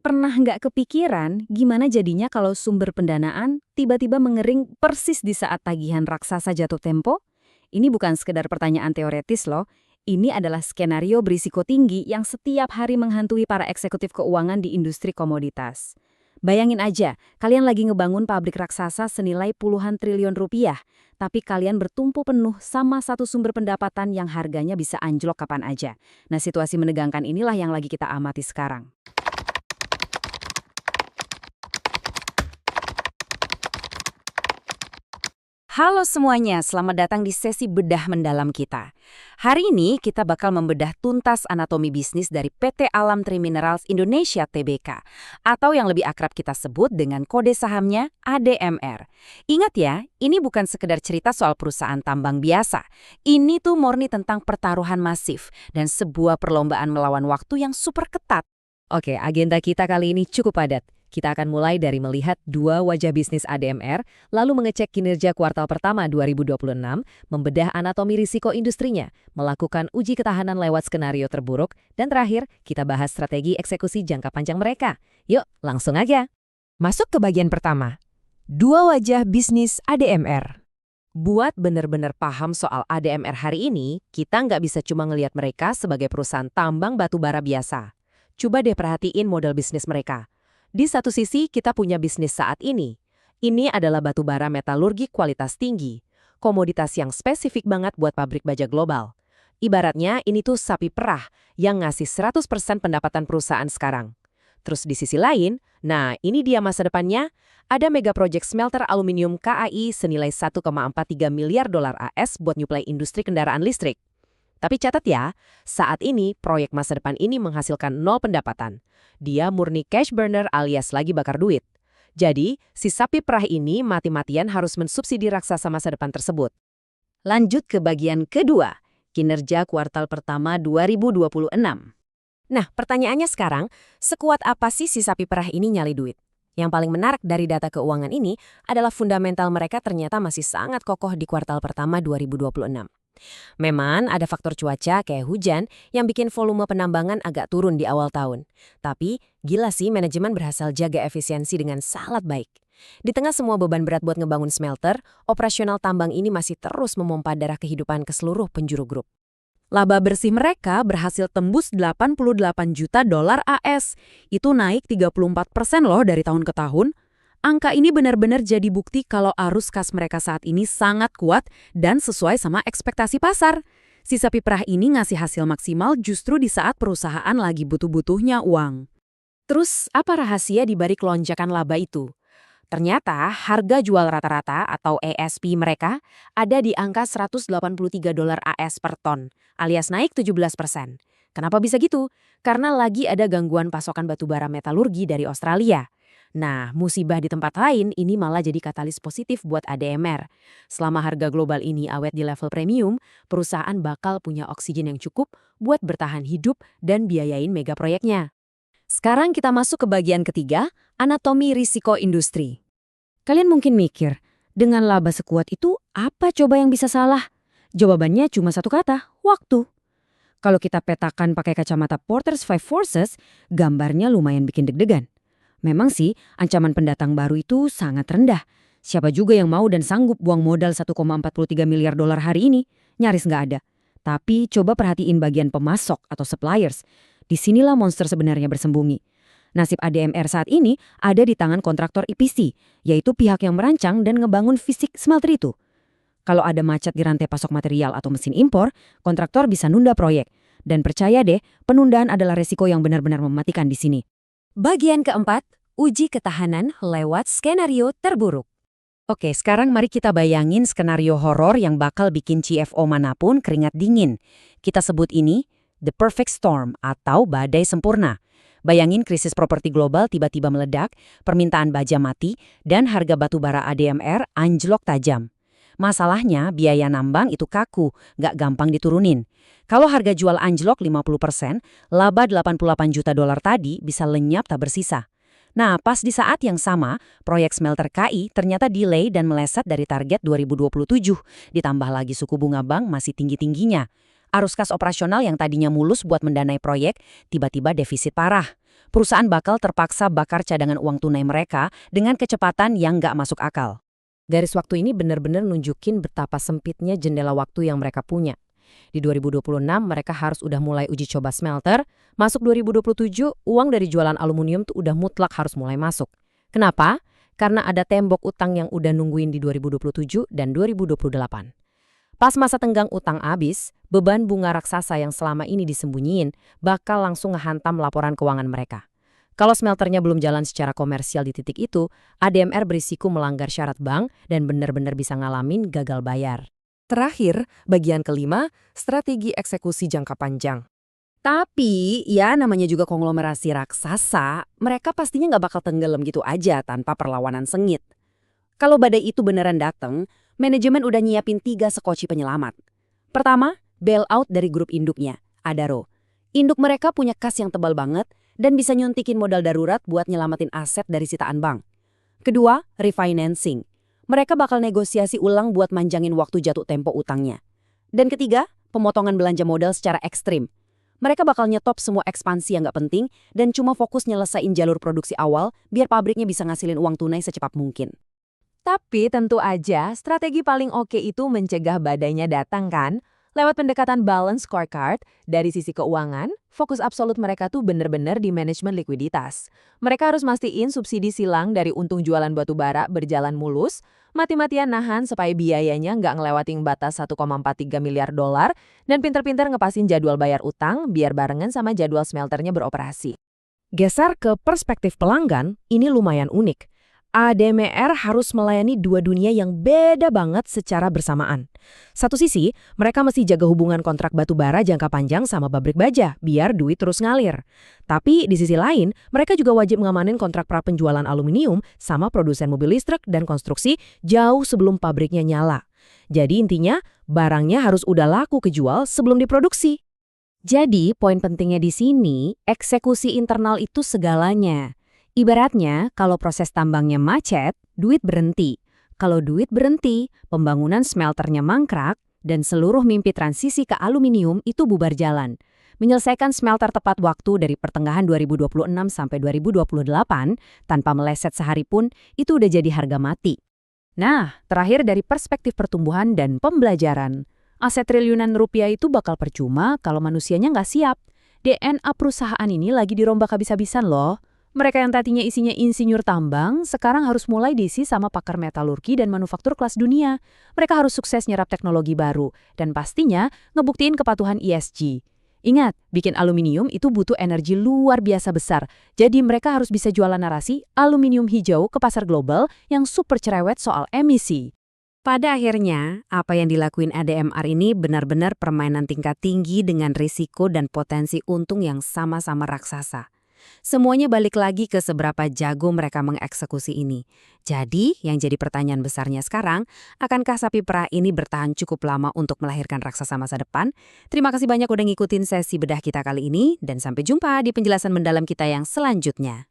Pernah nggak kepikiran gimana jadinya kalau sumber pendanaan tiba-tiba mengering persis di saat tagihan raksasa jatuh tempo? Ini bukan sekedar pertanyaan teoretis loh. Ini adalah skenario berisiko tinggi yang setiap hari menghantui para eksekutif keuangan di industri komoditas. Bayangin aja, kalian lagi ngebangun pabrik raksasa senilai puluhan triliun rupiah, tapi kalian bertumpu penuh sama satu sumber pendapatan yang harganya bisa anjlok kapan aja. Nah, situasi menegangkan inilah yang lagi kita amati sekarang. Halo semuanya, selamat datang di sesi bedah mendalam kita. Hari ini kita bakal membedah tuntas anatomi bisnis dari PT Alam Triminerals Indonesia Tbk, atau yang lebih akrab kita sebut dengan kode sahamnya ADMR. Ingat ya, ini bukan sekedar cerita soal perusahaan tambang biasa. Ini tuh murni tentang pertaruhan masif dan sebuah perlombaan melawan waktu yang super ketat. Oke, agenda kita kali ini cukup padat. Kita akan mulai dari melihat dua wajah bisnis ADMR, lalu mengecek kinerja kuartal pertama 2026, membedah anatomi risiko industrinya, melakukan uji ketahanan lewat skenario terburuk, dan terakhir, kita bahas strategi eksekusi jangka panjang mereka. Yuk, langsung aja. Masuk ke bagian pertama. Dua wajah bisnis ADMR. Buat benar-benar paham soal ADMR hari ini, kita nggak bisa cuma ngelihat mereka sebagai perusahaan tambang batu bara biasa. Coba deh perhatiin model bisnis mereka. Di satu sisi, kita punya bisnis saat ini. Ini adalah batu bara metalurgi kualitas tinggi, komoditas yang spesifik banget buat pabrik baja global. Ibaratnya, ini tuh sapi perah yang ngasih 100% pendapatan perusahaan sekarang. Terus di sisi lain, nah ini dia masa depannya, ada mega project smelter aluminium KAI senilai 1,43 miliar dolar AS buat nyuplai industri kendaraan listrik. Tapi catat ya, saat ini proyek masa depan ini menghasilkan 0 pendapatan. Dia murni cash burner alias lagi bakar duit. Jadi, si sapi perah ini mati-matian harus mensubsidi raksasa masa depan tersebut. Lanjut ke bagian kedua, kinerja kuartal pertama 2026. Nah, pertanyaannya sekarang, sekuat apa sih si sapi perah ini nyali duit? Yang paling menarik dari data keuangan ini adalah fundamental mereka ternyata masih sangat kokoh di kuartal pertama 2026. Memang ada faktor cuaca kayak hujan yang bikin volume penambangan agak turun di awal tahun. Tapi gila sih manajemen berhasil jaga efisiensi dengan sangat baik. Di tengah semua beban berat buat ngebangun smelter, operasional tambang ini masih terus memompa darah kehidupan ke seluruh penjuru grup. Laba bersih mereka berhasil tembus 88 juta dolar AS. Itu naik 34% loh dari tahun ke tahun. Angka ini benar-benar jadi bukti kalau arus kas mereka saat ini sangat kuat dan sesuai sama ekspektasi pasar. Si sapi perah ini ngasih hasil maksimal justru di saat perusahaan lagi butuh-butuhnya uang. Terus, apa rahasia di balik lonjakan laba itu? Ternyata harga jual rata-rata atau ASP mereka ada di angka 183 dolar AS per ton, alias naik 17%. Kenapa bisa gitu? Karena lagi ada gangguan pasokan batubara metalurgi dari Australia. Nah, musibah di tempat lain ini malah jadi katalis positif buat ADMR. Selama harga global ini awet di level premium, perusahaan bakal punya oksigen yang cukup buat bertahan hidup dan biayain mega proyeknya. Sekarang kita masuk ke bagian ketiga, anatomi risiko industri. Kalian mungkin mikir, dengan laba sekuat itu apa coba yang bisa salah? Jawabannya cuma satu kata, waktu. Kalau kita petakan pakai kacamata Porter's Five Forces, gambarnya lumayan bikin deg-degan. Memang sih, ancaman pendatang baru itu sangat rendah. Siapa juga yang mau dan sanggup buang modal 1,43 miliar dolar hari ini? Nyaris nggak ada. Tapi coba perhatiin bagian pemasok atau suppliers. Disinilah monster sebenarnya bersembunyi. Nasib ADMR saat ini ada di tangan kontraktor EPC, yaitu pihak yang merancang dan ngebangun fisik smelter itu. Kalau ada macet di rantai pasok material atau mesin impor, kontraktor bisa nunda proyek. Dan percaya deh, penundaan adalah resiko yang benar-benar mematikan di sini. Bagian keempat, uji ketahanan lewat skenario terburuk. Oke, sekarang mari kita bayangin skenario horor yang bakal bikin CFO manapun keringat dingin. Kita sebut ini The Perfect Storm atau badai sempurna. Bayangin krisis properti global tiba-tiba meledak, permintaan baja mati, dan harga batu bara ADMR anjlok tajam. Masalahnya, biaya nambang itu kaku, nggak gampang diturunin. Kalau harga jual anjlok 50%, laba 88 juta dolar tadi bisa lenyap tak bersisa. Nah, pas di saat yang sama, proyek smelter KI ternyata delay dan meleset dari target 2027, ditambah lagi suku bunga bank masih tinggi-tingginya. Arus kas operasional yang tadinya mulus buat mendanai proyek, tiba-tiba defisit parah. perusahaan bakal terpaksa bakar cadangan uang tunai mereka dengan kecepatan yang nggak masuk akal. Garis waktu ini benar-benar nunjukin betapa sempitnya jendela waktu yang mereka punya. Di 2026 mereka harus udah mulai uji coba smelter, masuk 2027 uang dari jualan aluminium tuh udah mutlak harus mulai masuk. Kenapa? Karena ada tembok utang yang udah nungguin di 2027 dan 2028. Pas masa tenggang utang habis, beban bunga raksasa yang selama ini disembunyiin bakal langsung ngehantam laporan keuangan mereka. Kalau smelternya belum jalan secara komersial di titik itu, ADMR berisiko melanggar syarat bank dan benar-benar bisa ngalamin gagal bayar. Terakhir, bagian kelima, strategi eksekusi jangka panjang. Tapi, ya namanya juga konglomerasi raksasa, mereka pastinya nggak bakal tenggelam gitu aja tanpa perlawanan sengit. Kalau badai itu beneran datang, manajemen udah nyiapin 3 sekoci penyelamat. Pertama, bailout dari grup induknya, Adaro. Induk mereka punya kas yang tebal banget dan bisa nyuntikin modal darurat buat nyelamatin aset dari sitaan bank. Kedua, refinancing. Mereka bakal negosiasi ulang buat manjangin waktu jatuh tempo utangnya. Dan ketiga, pemotongan belanja modal secara ekstrim. Mereka bakal nyetop semua ekspansi yang nggak penting dan cuma fokus nyelesain jalur produksi awal biar pabriknya bisa ngasilin uang tunai secepat mungkin. Tapi tentu aja strategi paling oke itu mencegah badainya datang kan? Lewat pendekatan balance scorecard, dari sisi keuangan, fokus absolut mereka tuh bener-bener di manajemen likuiditas. Mereka harus mastiin subsidi silang dari untung jualan batu bara berjalan mulus, mati-matian nahan supaya biayanya nggak ngelewatin batas 1,43 miliar dolar, dan pinter-pinter ngepasin jadwal bayar utang biar barengan sama jadwal smelternya beroperasi. Geser ke perspektif pelanggan, ini lumayan unik. ADMR harus melayani dua dunia yang beda banget secara bersamaan. Satu sisi, mereka mesti jaga hubungan kontrak batu bara jangka panjang sama pabrik baja, biar duit terus ngalir. Tapi di sisi lain, mereka juga wajib ngamanin kontrak prapenjualan aluminium sama produsen mobil listrik dan konstruksi jauh sebelum pabriknya nyala. Jadi intinya, barangnya harus udah laku kejual sebelum diproduksi. Jadi, poin pentingnya di sini, eksekusi internal itu segalanya. Ibaratnya, kalau proses tambangnya macet, duit berhenti. Kalau duit berhenti, pembangunan smelternya mangkrak, dan seluruh mimpi transisi ke aluminium itu bubar jalan. Menyelesaikan smelter tepat waktu dari pertengahan 2026 sampai 2028, tanpa meleset sehari pun, itu udah jadi harga mati. Nah, terakhir dari perspektif pertumbuhan dan pembelajaran. Aset triliunan rupiah itu bakal percuma kalau manusianya nggak siap. DNA perusahaan ini lagi dirombak habis-habisan loh. Mereka yang tadinya isinya insinyur tambang, sekarang harus mulai diisi sama pakar metalurgi dan manufaktur kelas dunia. Mereka harus sukses nyerap teknologi baru, dan pastinya ngebuktiin kepatuhan ESG. Ingat, bikin aluminium itu butuh energi luar biasa besar, jadi mereka harus bisa jualan narasi aluminium hijau ke pasar global yang super cerewet soal emisi. Pada akhirnya, apa yang dilakuin ADMR ini benar-benar permainan tingkat tinggi dengan risiko dan potensi untung yang sama-sama raksasa. Semuanya balik lagi ke seberapa jago mereka mengeksekusi ini. Jadi, yang jadi pertanyaan besarnya sekarang, akankah sapi perah ini bertahan cukup lama untuk melahirkan raksasa masa depan? Terima kasih banyak udah ngikutin sesi bedah kita kali ini, dan sampai jumpa di penjelasan mendalam kita yang selanjutnya.